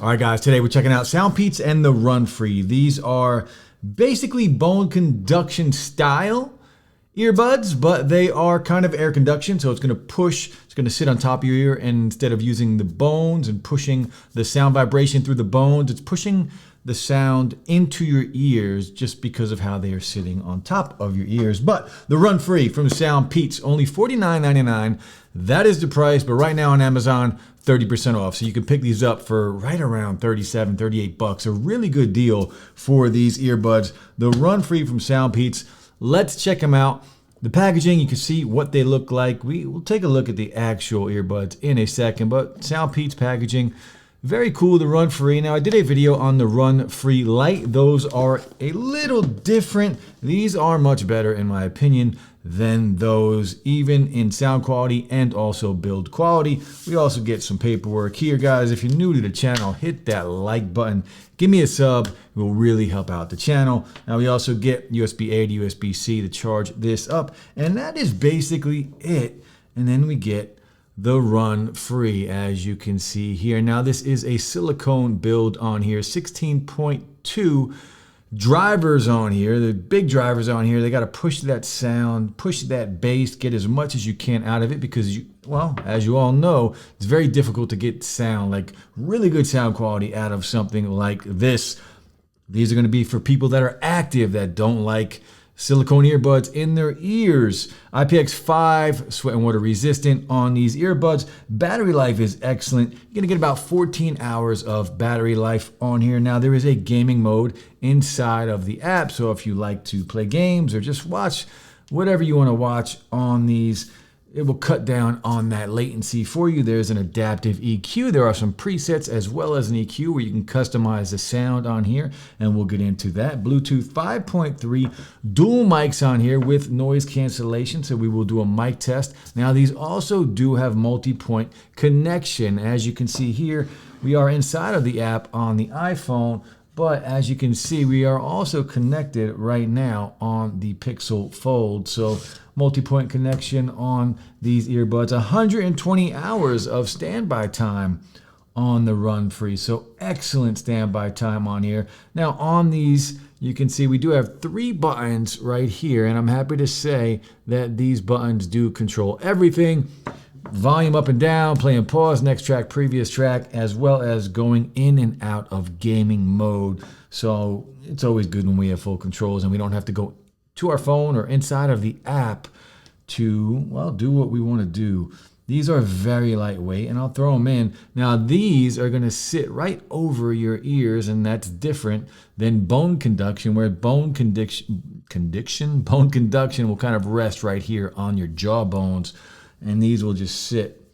All right, guys, today we're checking out SoundPeats and the Run Free. These are basically bone conduction style earbuds, but they are kind of air conduction, so it's going to push, it's going to sit on top of your ear, and instead of using the bones and pushing the sound vibration through the bones, it's pushing the sound into your ears just because of how they are sitting on top of your ears. But the Run Free from SoundPeats, only $49.99. That is the price, but right now on Amazon, 30% off. So you can pick these up for right around 37, 38 bucks. A really good deal for these earbuds. The Run Free from SoundPeats. Let's check them out. The packaging, you can see what they look like. We will take a look at the actual earbuds in a second, but SoundPeats packaging, very cool. The Run Free. Now, I did a video on the Run Free Lite. Those are a little different. These are much better, in my opinion, than those, even in sound quality and also build quality. We also get some paperwork here, guys. If you're new to the channel, hit that like button. Give me a sub. It will really help out the channel. Now, we also get USB-A to USB-C to charge this up. And that is basically it. And then we get the Run Free, as you can see here. Now, this is a silicone build on here, 16.2 drivers on here, the big drivers on here. They got to push that sound, push that bass, get as much as you can out of it because, well, as you all know, it's very difficult to get sound, like really good sound quality out of something like this. These are going to be for people that are active, that don't like silicone earbuds in their ears. IPX5, sweat and water resistant on these earbuds. Battery life is excellent. You're gonna get about 14 hours of battery life on here. Now, there is a gaming mode inside of the app, so if you like to play games or just watch whatever you wanna watch on these, it will cut down on that latency for you. There's an adaptive EQ. There are some presets as well as an EQ where you can customize the sound on here, and we'll get into that. Bluetooth 5.3, dual mics on here with noise cancellation, so we will do a mic test. Now, these also do have multi-point connection. As you can see here, we are inside of the app on the iPhone, but as you can see, we are also connected right now on the Pixel Fold. So multi-point connection on these earbuds. 120 hours of standby time on the Run Free. So excellent standby time on here. Now on these, you can see we do have 3 buttons right here, and I'm happy to say that these buttons do control everything. Volume up and down, play and pause, next track, previous track, as well as going in and out of gaming mode. So it's always good when we have full controls and we don't have to go to our phone or inside of the app to, well, do what we want to do. These are very lightweight, and I'll throw them in. Now, these are going to sit right over your ears, and that's different than bone conduction, where bone conduction will kind of rest right here on your jawbones. And these will just sit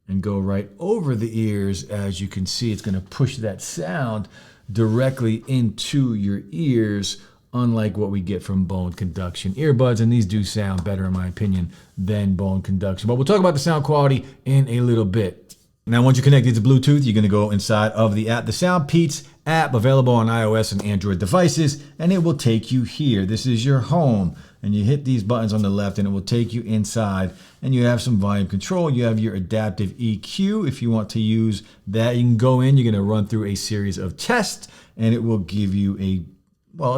and go right over the ears. As you can see, it's going to push that sound directly into your ears, unlike what we get from bone conduction earbuds. And these do sound better, in my opinion, than bone conduction. But we'll talk about the sound quality in a little bit. Now, once you connect it to Bluetooth, you're going to go inside of the app, the SoundPeats app, available on iOS and Android devices, and it will take you here. This is your home, and you hit these buttons on the left, and it will take you inside, and you have some volume control. You have your adaptive EQ. If you want to use that, you can go in. You're going to run through a series of tests, and it will give you a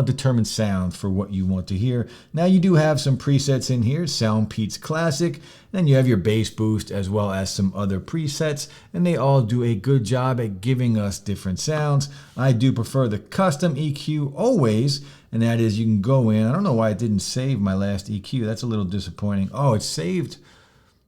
determined sound for what you want to hear. Now, you do have some presets in here, SoundPeats Classic. Then you have your bass boost as well as some other presets, and they all do a good job at giving us different sounds. I do prefer the custom EQ always, and that is you can go in. I don't know why it didn't save my last EQ. That's a little disappointing. Oh, it's saved.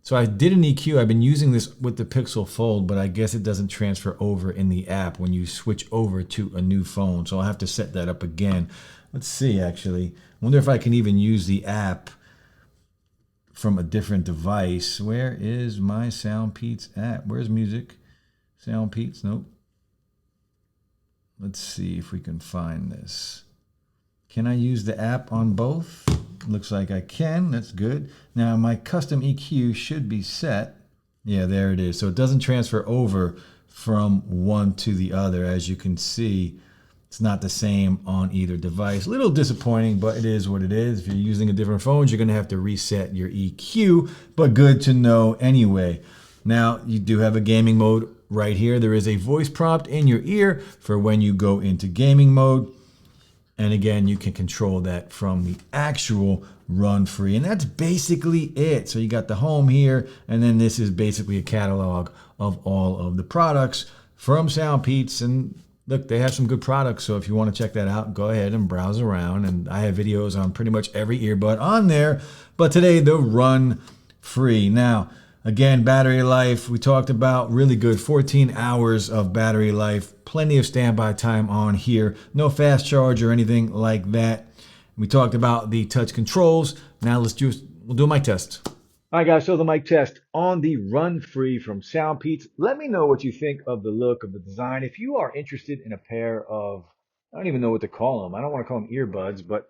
So I did an EQ. I've been using this with the Pixel Fold, but I guess it doesn't transfer over in the app when you switch over to a new phone. So I'll have to set that up again. Let's see, actually. I wonder if I can even use the app from a different device. Where is my SoundPeats app? Where's music? SoundPeats, nope. Let's see if we can find this. Can I use the app on both? Looks like I can. That's good. Now, my custom EQ should be set. Yeah, there it is. So it doesn't transfer over from one to the other. As you can see, it's not the same on either device. A little disappointing, but it is what it is. If you're using a different phone, you're going to have to reset your EQ, but good to know anyway. Now, you do have a gaming mode right here, there is a voice prompt in your ear for when you go into gaming mode. And again, you can control that from the actual Run Free. And that's basically it. So you got the home here, and then this is basically a catalog of all of the products from Soundpeats. And look, they have some good products. So if you want to check that out, go ahead and browse around. And I have videos on pretty much every earbud on there. But today, the Run Free. Now, again, battery life, we talked about really good 14 hours of battery life, plenty of standby time on here, no fast charge or anything like that. We talked about the touch controls. Now we'll do a mic test. All right, guys, so the mic test on the Run Free from Soundpeats. Let me know what you think of the look of the design. If you are interested in a pair of, I don't even know what to call them. I don't want to call them earbuds, but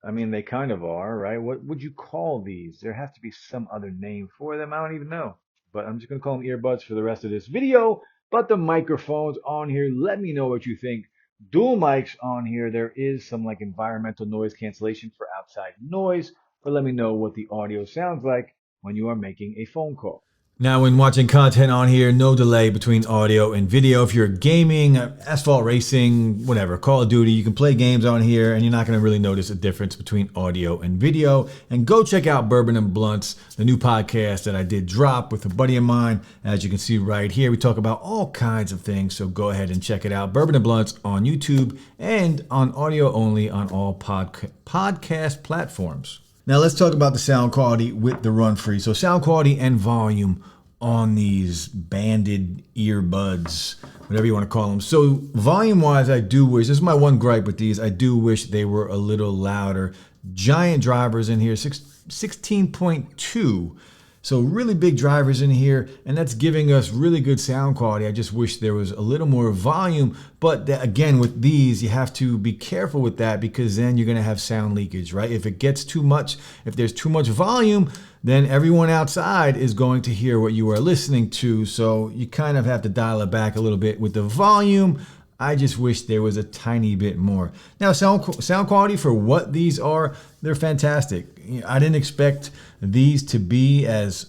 I mean, they kind of are, right? What would you call these? There has to be some other name for them. I don't even know. But I'm just going to call them earbuds for the rest of this video. But the microphones on here, let me know what you think. Dual mics on here. There is some like environmental noise cancellation for outside noise. But let me know what the audio sounds like when you are making a phone call. Now, when watching content on here, no delay between audio and video. If you're gaming, asphalt racing, whatever, Call of Duty, you can play games on here and you're not going to really notice a difference between audio and video. And go check out Bourbon and Blunts, the new podcast that I did drop with a buddy of mine. As you can see right here, we talk about all kinds of things. So go ahead and check it out. Bourbon and Blunts on YouTube and on audio only on all podcast platforms. Now let's talk about the sound quality with the Run Free. So sound quality and volume on these banded earbuds, whatever you want to call them. So volume wise, I do wish, this is my one gripe with these, I do wish they were a little louder. Giant drivers in here, 16.2. So really big drivers in here, and that's giving us really good sound quality. I just wish there was a little more volume, but again, with these, you have to be careful with that because then you're gonna have sound leakage, right? If it gets too much, if there's too much volume, then everyone outside is going to hear what you are listening to. So you kind of have to dial it back a little bit with the volume. I just wish there was a tiny bit more. Now, sound quality for what these are, they're fantastic. I didn't expect these to be as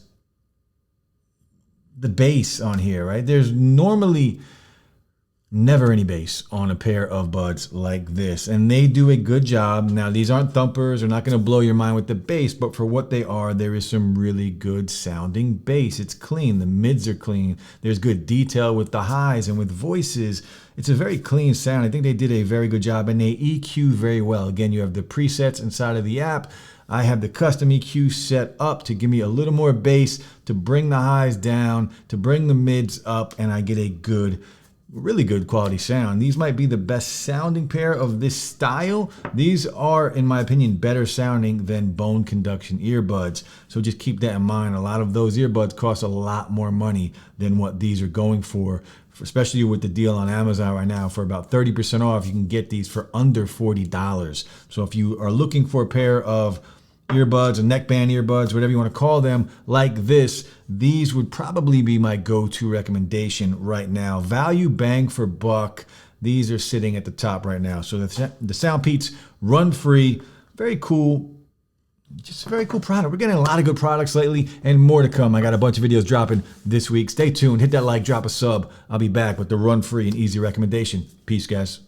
the bass on here, right? There's normally never any bass on a pair of buds like this, and they do a good job. Now, these aren't thumpers. They're not going to blow your mind with the bass, but for what they are, there is some really good sounding bass. It's clean. The mids are clean. There's good detail with the highs and with voices. It's a very clean sound. I think they did a very good job, and they EQ very well. Again, you have the presets inside of the app. I have the custom EQ set up to give me a little more bass, to bring the highs down, to bring the mids up, and I get a good, really good quality sound. These might be the best sounding pair of this style. These are, in my opinion, better sounding than bone conduction earbuds. So just keep that in mind. A lot of those earbuds cost a lot more money than what these are going for, especially with the deal on Amazon right now. For about 30% off, you can get these for under $40. So if you are looking for a pair of earbuds, or neckband earbuds, whatever you want to call them, like this, these would probably be my go-to recommendation right now. Value bang for buck. These are sitting at the top right now. So the Soundpeats Run Free, very cool. Just a very cool product. We're getting a lot of good products lately and more to come. I got a bunch of videos dropping this week. Stay tuned. Hit that like, drop a sub. I'll be back with the Run Free and easy recommendation. Peace, guys.